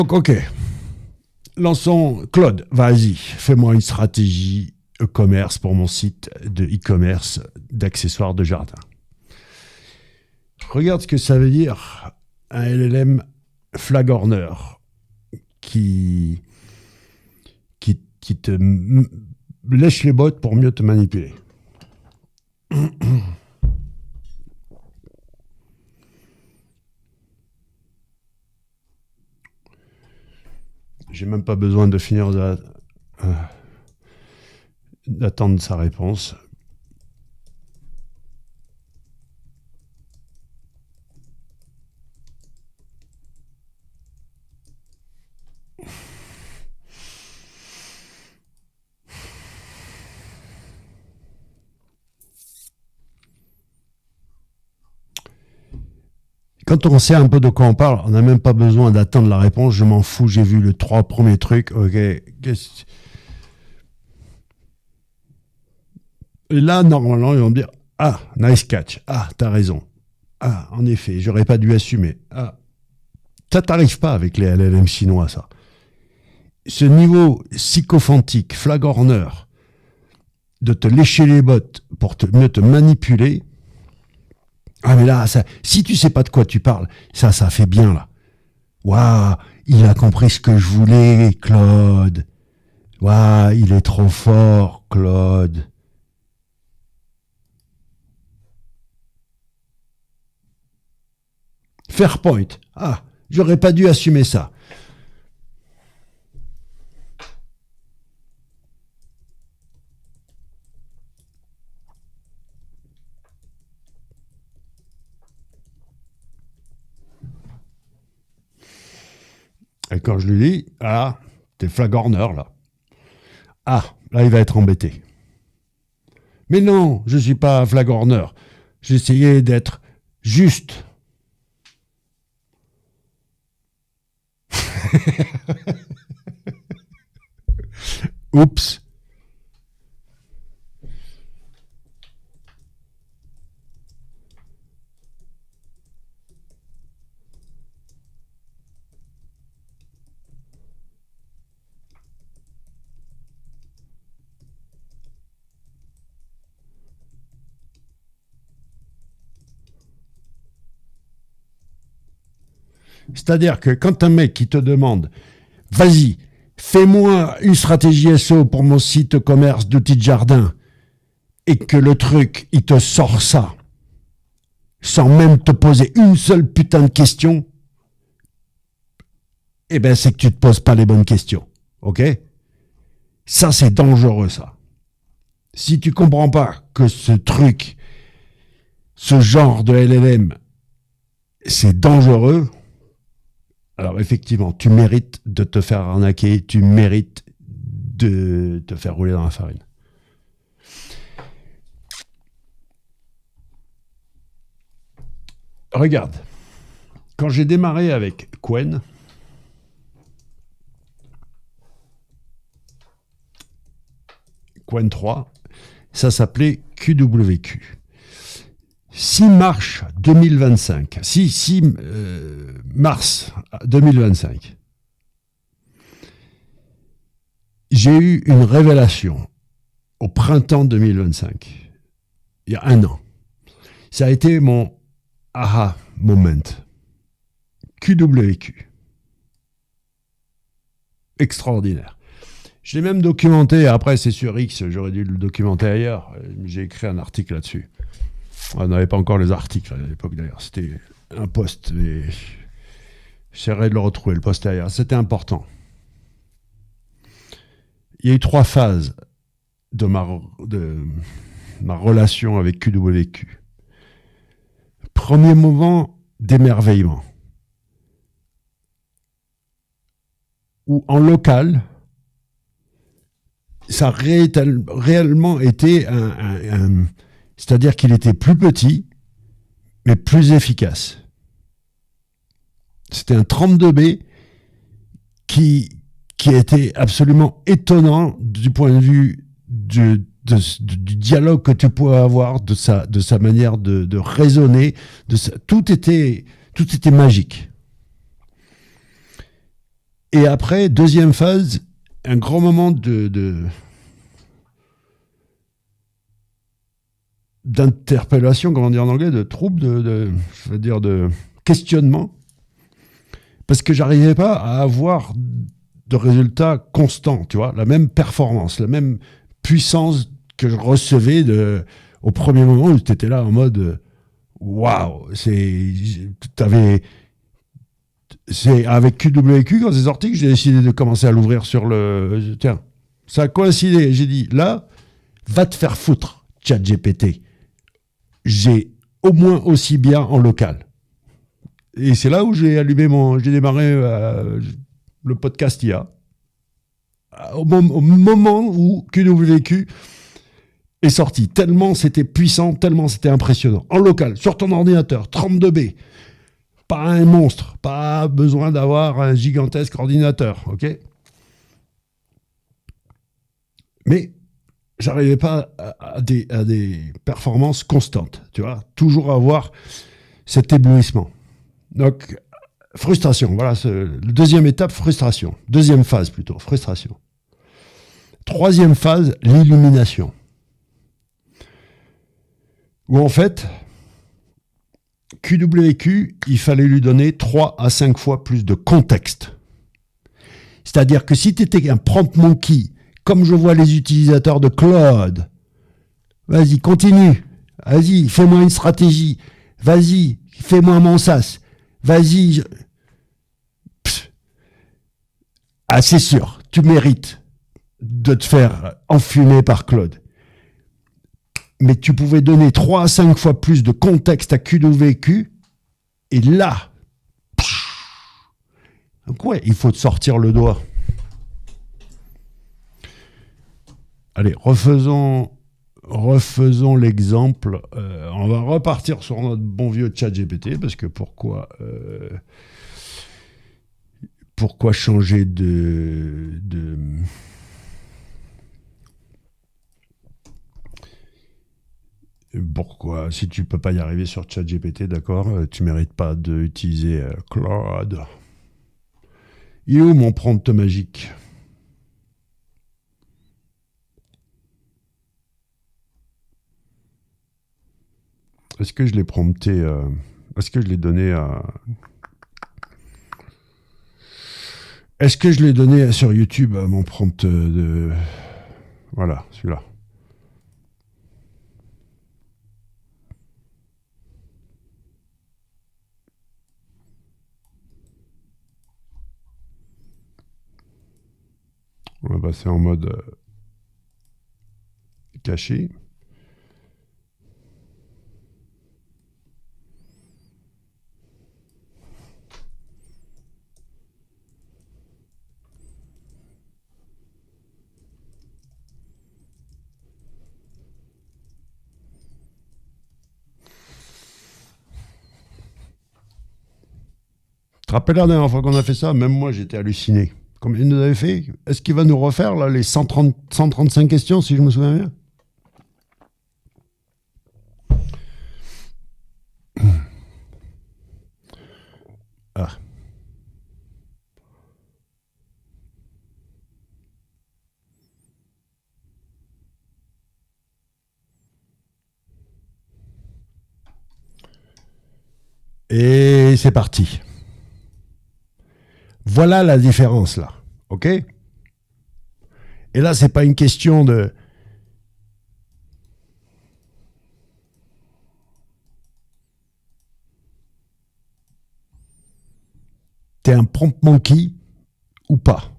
Donc, ok. Lançons. Claude, vas-y, fais-moi une stratégie e-commerce pour mon site de e-commerce d'accessoires de jardin. Regarde ce que ça veut dire un LLM flagorner qui te lèche les bottes pour mieux te manipuler. J'ai même pas besoin de finir d'attendre sa réponse. Quand on sait un peu de quoi on parle, on n'a même pas besoin d'attendre la réponse. Je m'en fous, j'ai vu les 3 premiers trucs. Ok. Et là, normalement, ils vont me dire « Ah, nice catch. Ah, t'as raison. Ah, en effet, j'aurais pas dû assumer. Ah, ça t'arrive pas avec les LLM chinois, ça. Ce niveau sycophantique, flagorner, de te lécher les bottes pour mieux te manipuler. Ah, mais là, ça, si tu sais pas de quoi tu parles, ça fait bien, là. Waouh, il a compris ce que je voulais, Claude. Waouh, il est trop fort, Claude. Fairpoint. Ah, j'aurais pas dû assumer ça. Et quand je lui dis, ah, t'es flagorner, là. Ah, là, il va être embêté. Mais non, je suis pas flagorner. J'essayais d'être juste. Oups. C'est-à-dire que quand un mec qui te demande « Vas-y, fais-moi une stratégie SEO pour mon site commerce d'outils de jardin » et que le truc, il te sort ça sans même te poser une seule putain de question, eh ben c'est que tu te poses pas les bonnes questions. Ok ? Ça, c'est dangereux, ça. Si tu comprends pas que ce truc, ce genre de LLM, c'est dangereux, alors effectivement, tu mérites de te faire arnaquer, tu mérites de te faire rouler dans la farine. Regarde, quand j'ai démarré avec Qwen, Qwen 3, ça s'appelait QWQ. 6 mars 2025, 6 mars 2025, j'ai eu une révélation au printemps 2025, il y a 1 an. Ça a été mon aha moment. QWQ. Extraordinaire. Je l'ai même documenté, après c'est sur X, j'aurais dû le documenter ailleurs, j'ai écrit un article là-dessus. On n'avait pas encore les articles à l'époque d'ailleurs, c'était un post, mais j'essaierai de le retrouver, le post ailleurs, c'était important. Il y a eu 3 phases de ma relation avec QWQ. Premier moment d'émerveillement, où en local, ça a réellement été c'est-à-dire qu'il était plus petit, mais plus efficace. C'était un 32B qui était absolument étonnant du point de vue du dialogue que tu pouvais avoir, de sa manière de raisonner. Tout était magique. Et après, deuxième phase, un grand moment d'interpellation, comment dire en anglais, de trouble, je veux dire de questionnement, parce que j'arrivais pas à avoir de résultats constants, tu vois, la même performance, la même puissance que je recevais au premier moment où tu étais là en mode waouh, c'est avec QWQ quand c'est sorti que j'ai décidé de commencer à l'ouvrir sur le. Tiens, ça a coïncidé. J'ai dit là, va te faire foutre, ChatGPT. J'ai au moins aussi bien en local. Et c'est là où j'ai démarré le podcast IA. Au moment où QWQ est sorti. Tellement c'était puissant, tellement c'était impressionnant. En local, sur ton ordinateur, 32B. Pas un monstre, pas besoin d'avoir un gigantesque ordinateur, ok? Mais j'arrivais pas à des performances constantes, tu vois? Toujours avoir cet éblouissement. Donc, frustration, voilà, deuxième étape, frustration. Deuxième phase plutôt, frustration. Troisième phase, l'illumination. Où en fait, QWQ, il fallait lui donner 3 à 5 fois plus de contexte. C'est-à-dire que si tu étais un prompt monkey, comme je vois les utilisateurs de Claude, vas-y, continue, vas-y, fais-moi une stratégie, vas-y, fais-moi mon sas, vas-y. Ah, c'est sûr, tu mérites de te faire enfumer par Claude. Mais tu pouvais donner 3 à 5 fois plus de contexte à QWQ, et là, donc ouais, il faut te sortir le doigt. Allez, refaisons l'exemple. On va repartir sur notre bon vieux ChatGPT, parce que pourquoi changer Pourquoi, si tu peux pas y arriver sur ChatGPT, d'accord, tu mérites pas d'utiliser Claude. Il est où mon prompt magique? Est-ce que je l'ai prompté est-ce que je l'ai donné à... Est-ce que je l'ai donné sur YouTube, mon prompt de... Voilà, celui-là. On va passer en mode caché. Tu te rappelles la dernière fois qu'on a fait ça? Même moi, j'étais halluciné. Combien il nous avait fait? Est-ce qu'il va nous refaire là, les 135 questions, si je me souviens bien? Ah. Et c'est parti. Voilà la différence là, ok? Et là, c'est pas une question de... T'es un prompt monkey ou pas?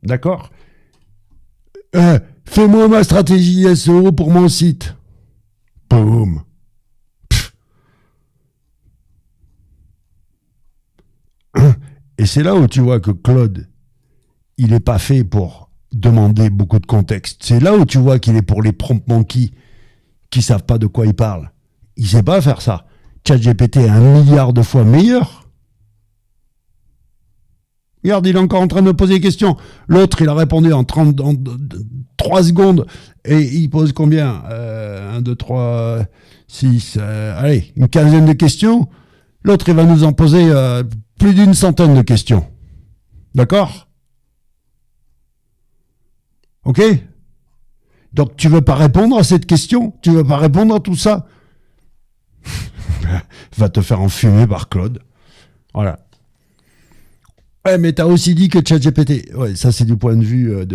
D'accord? Fais-moi ma stratégie SEO pour mon site. Boum. Et c'est là où tu vois que Claude, il n'est pas fait pour demander beaucoup de contexte. C'est là où tu vois qu'il est pour les prompt monkeys qui savent pas de quoi il parle. Il sait pas faire ça. ChatGPT est 1 milliard de fois meilleur. Regarde, il est encore en train de me poser des questions. L'autre, il a répondu en 3 secondes. Et il pose combien 1, 2, 3, 6... allez, une quinzaine de questions. L'autre, il va nous en poser plus d'une centaine de questions. D'accord? Ok? Donc tu veux pas répondre à cette question? Tu veux pas répondre à tout ça? Va te faire enfumer par Claude. Voilà. Ouais, mais t'as aussi dit que ChatGPT. Ouais, ça c'est du point de vue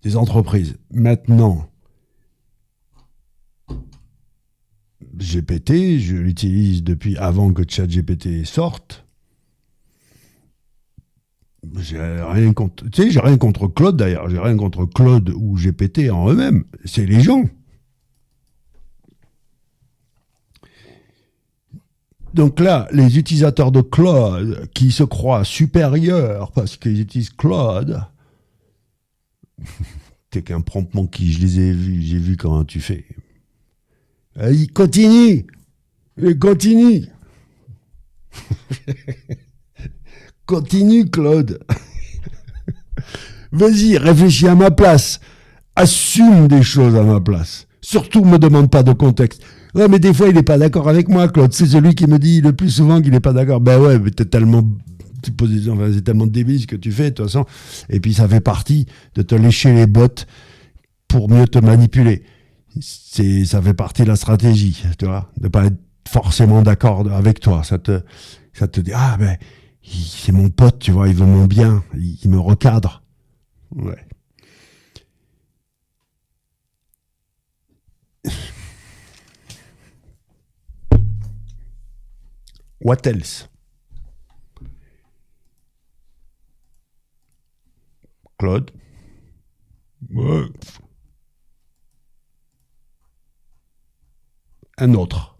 des entreprises. Maintenant, GPT, je l'utilise depuis avant que ChatGPT sorte. J'ai rien contre. Tu sais, j'ai rien contre Claude d'ailleurs. J'ai rien contre Claude ou GPT en eux-mêmes. C'est les gens. Donc là, les utilisateurs de Claude qui se croient supérieurs parce qu'ils utilisent Claude, t'es qu'un prompt monkey, je les ai vus, j'ai vu comment tu fais. Il continue, il continue, continue Claude. Vas-y, réfléchis à ma place, assume des choses à ma place. Surtout, me demande pas de contexte. Ouais, mais des fois, il n'est pas d'accord avec moi, Claude. C'est celui qui me dit le plus souvent qu'il n'est pas d'accord. Ben ouais, mais t'es tellement enfin, c'est tellement débile ce que tu fais, de toute façon. Et puis, ça fait partie de te lécher les bottes pour mieux te manipuler. Ça fait partie de la stratégie, tu vois, de pas être forcément d'accord avec toi. Ça te dit, ah ben, c'est mon pote, tu vois, il veut mon bien, il me recadre. Ouais. What else? Claude? Ouais. Un autre.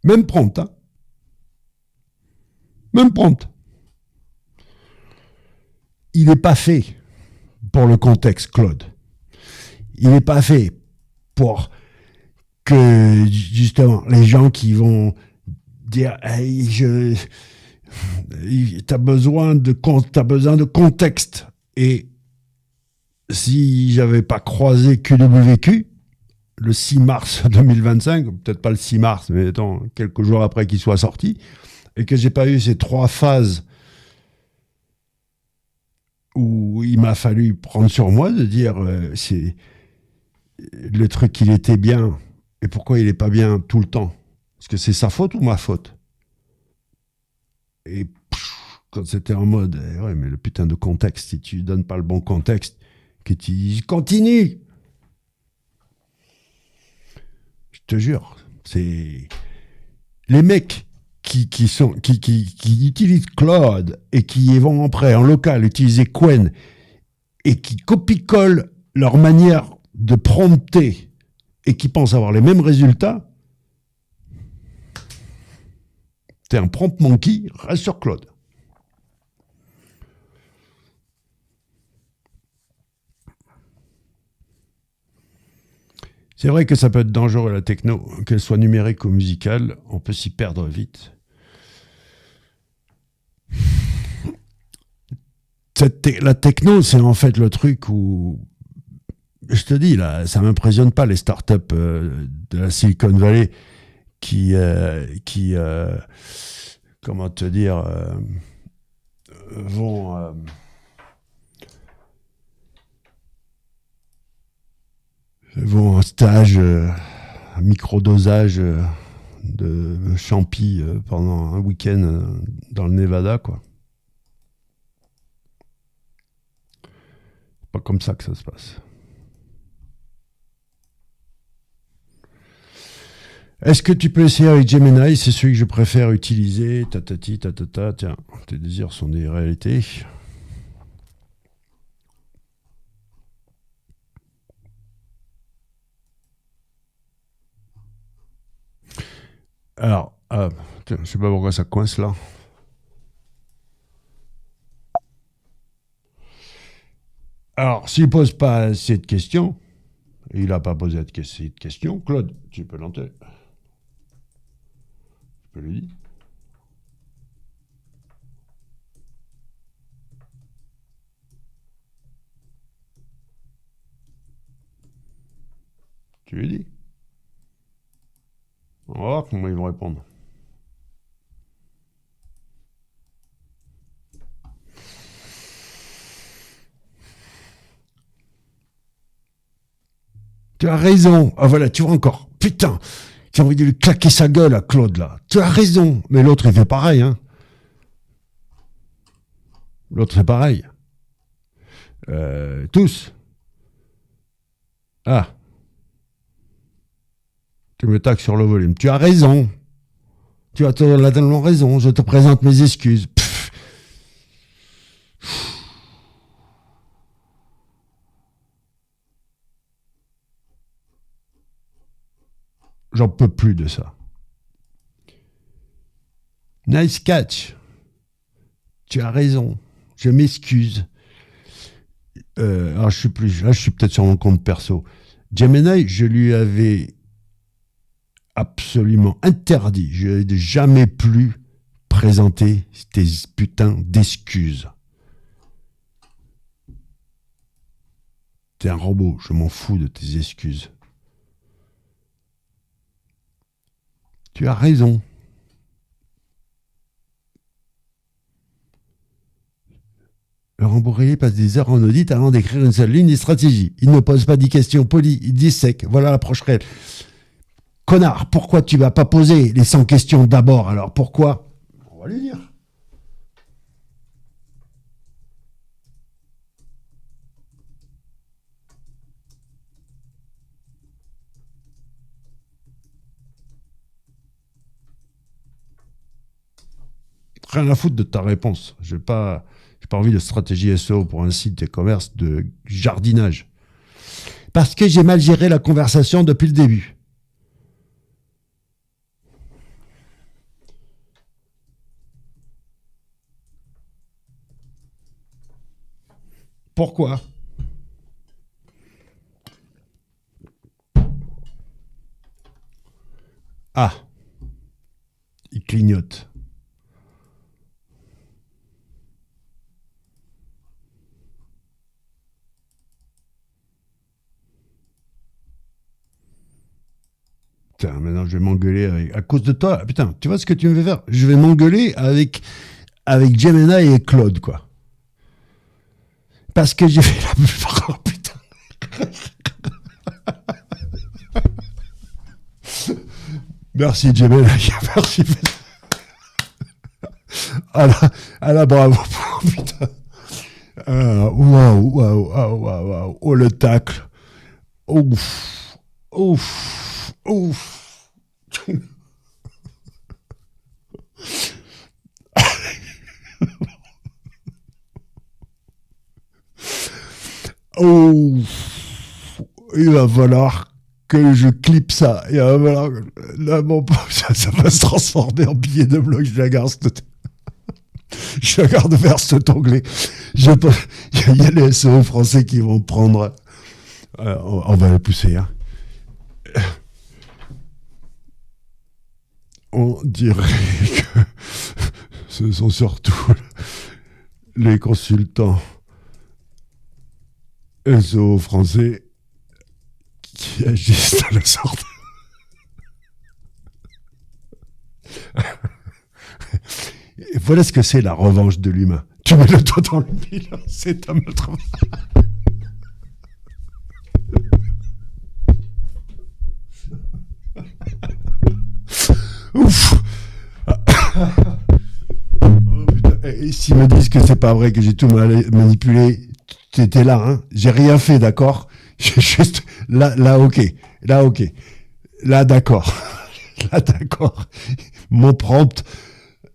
Même prompt, hein? Même prompt. Il n'est pas fait pour le contexte, Claude. Il n'est pas fait pour que, justement, les gens qui vont dire hey, t'as besoin de contexte. Et si j'avais pas croisé QWQ, le 6 mars 2025, peut-être pas le 6 mars, mais attends, quelques jours après qu'il soit sorti, et que j'ai pas eu ces 3 phases où il m'a fallu prendre sur moi de dire c'est le truc il était bien et pourquoi il est pas bien tout le temps. Est-ce que c'est sa faute ou ma faute? Et quand c'était en mode ouais mais le putain de contexte, si tu donnes pas le bon contexte, que tu dis continue, je te jure, c'est les mecs qui utilisent Claude et qui vont après en local utiliser Qwen et qui copie-collent leur manière de prompter et qui pensent avoir les mêmes résultats, t'es un prompt monkey, reste sur Claude. C'est vrai que ça peut être dangereux la techno, qu'elle soit numérique ou musicale, on peut s'y perdre vite. La techno, c'est en fait le truc où, je te dis, là, ça m'impressionne pas les startups de la Silicon Valley qui comment te dire, vont vont en stage, microdosage de champi pendant un week-end dans le Nevada, quoi. C'est pas comme ça que ça se passe. Est-ce que tu peux essayer avec Gemini? C'est celui que je préfère utiliser. Tatati, tatata. Tiens, tes désirs sont des réalités. Alors, tiens, je sais pas pourquoi ça coince là. Alors, s'il pose pas assez de questions, il n'a pas posé assez de questions, Claude, tu peux l'entendre. Tu peux lui dire. Tu lui dis. Voilà. voir comment ils vont répondre. Tu as raison. Ah voilà, tu vois encore. Putain, j'ai envie de lui claquer sa gueule à Claude là. Tu as raison. Mais l'autre il fait pareil, hein. L'autre c'est pareil. Tous. Ah, tu me taques sur le volume. Tu as raison. Tu as tellement raison. Je te présente mes excuses. Pff. J'en peux plus de ça. Nice catch. Tu as raison. Je m'excuse. Alors je suis plus. Là, je suis peut-être sur mon compte perso. Gemini, je lui avais absolument interdit. Je n'ai jamais plus présenter tes putains d'excuses. T'es un robot, je m'en fous de tes excuses. Tu as raison. Laurent Bourrier passe des heures en audit avant d'écrire une seule ligne de stratégie. Il ne pose pas 10 questions polies, il dissèque. Voilà l'approche réelle. Connard, pourquoi tu vas pas poser les 100 questions d'abord alors? Pourquoi? On va lui dire. Rien à foutre de ta réponse. J'ai pas envie de stratégie SEO pour un site e-commerce de jardinage. Parce que j'ai mal géré la conversation depuis le début. Pourquoi? Ah, il clignote. Putain, maintenant je vais m'engueuler avec... À cause de toi, putain, tu vois ce que tu me fais faire? Je vais m'engueuler avec Gemini et Claude, quoi. Parce que j'ai fait la plupart... Oh, putain. Merci Gemini, merci. Ah là, bravo. Putain. Waouh. Oh, le tacle. Ouf. Oh, il va falloir que je clippe ça. Il va falloir là, ça va se transformer en billet de blog. Je la garde vers cet onglet. Il y a les SEO français qui vont prendre. On va les pousser. Hein. On dirait que ce sont surtout les consultants SEO français qui agissent de la sorte. Et voilà ce que c'est la revanche de l'humain. Tu mets le doigt dans le mille, c'est un autre. Ouf. Oh, putain. Et s'ils me disent que c'est pas vrai, que j'ai tout manipulé, t'étais là, hein. J'ai rien fait, d'accord. J'ai juste là, ok. Là, d'accord. Là, d'accord. Mon prompt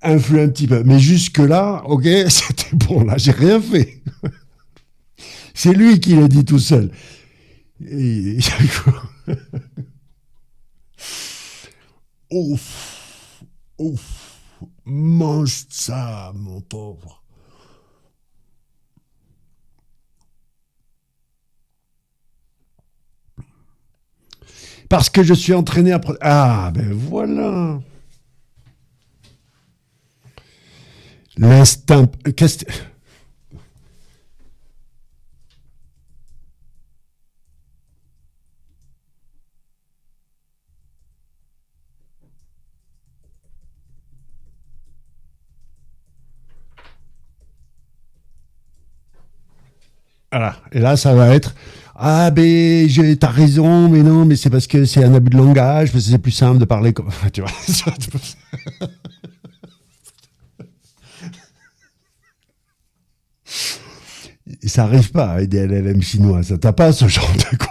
influe un petit peu. Mais jusque-là, ok, c'était bon. Là, j'ai rien fait. C'est lui qui l'a dit tout seul. Et... Ouf. Mange ça, mon pauvre. Parce que je suis entraîné à... Ah, ben voilà. L'instinct... Qu'est-ce... Voilà. Et là, ça va être ah, ben, t'as raison, mais non, mais c'est parce que c'est un abus de langage, parce que c'est plus simple de parler comme. Tu vois, ça arrive pas avec des LLM chinois, ça t'as pas ce genre de